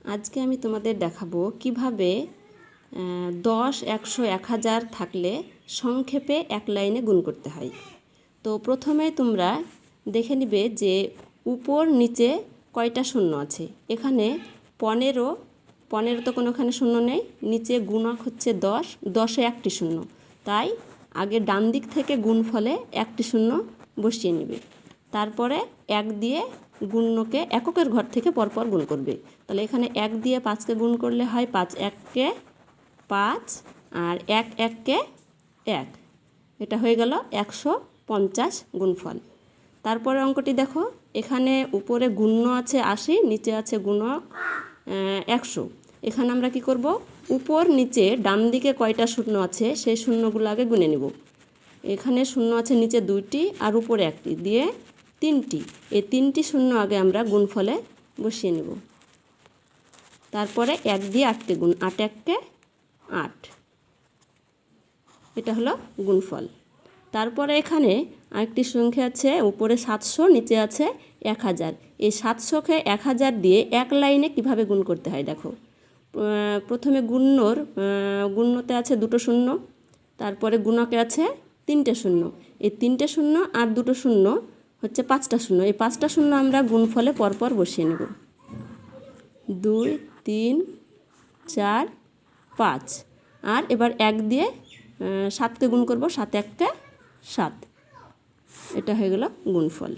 আজকে আমি তোমাদের দেখাবো কিভাবে 10, 100, 1000 থাকলে সংক্ষেপে এক লাইনে গুণ করতে হয়। তো প্রথমে তোমরা দেখে নিবে যে উপর নিচে কয়টা শূন্য আছে। এখানে 15 তো কোনোখানে শূন্য নেই, নিচে গুণক হচ্ছে 10, 10-এ একটি শূন্য, তাই আগে ডান দিক থেকে গুণফলে একটি শূন্য বসিয়ে নেবে। তারপরে 1 দিয়ে গুণকে এককের ঘর থেকে পরপর গুণ করবে। তাহলে এখানে 1 দিয়ে 5কে গুণ করলে হয় 5 1-কে 5 আর 1 1-কে 1, এটা হয়ে গেল 150 গুণফল। তারপরে অঙ্কটি দেখো, এখানে উপরে গুণ্য আছে 80, নিচে আছে গুণক 100। এখানে আমরা কি করব, উপর নিচে ডান দিকে কয়টা শূন্য আছে সেই শূন্যগুলো আগে গুনে নেব। এখানে শূন্য আছে নিচে 2টি আর উপরে 1টি, দিয়ে 3টি। এই 3টি শূন্য আগে আমরা গুণফলে বসিয়ে নেব। তারপরে 1 দিয়ে 8কে গুণ, 8 1-কে 8, এটা হলো গুণফল। তারপরে এখানে আরেকটি সংখ্যা আছে, উপরে 700, নিচে আছে 1000। এই 700-কে 1000 দিয়ে এক লাইনে কিভাবে গুণ করতে হয় দেখো। প্রথমে গুণ্যতে আছে 2টো শূন্য, তারপরে গুণকে আছে 3টে শূন্য। এই 3টে শূন্য আর 2টো শূন্য হচ্ছে 5টা শূন্য। এই 5টা শূন্য আমরা গুণফলে পরপর বসিয়ে নেব। 2 3 4 5, আর এবার 1 দিয়ে 7কে গুণ করব, 7 1-কে 7, এটা হয়ে গেল গুণফল।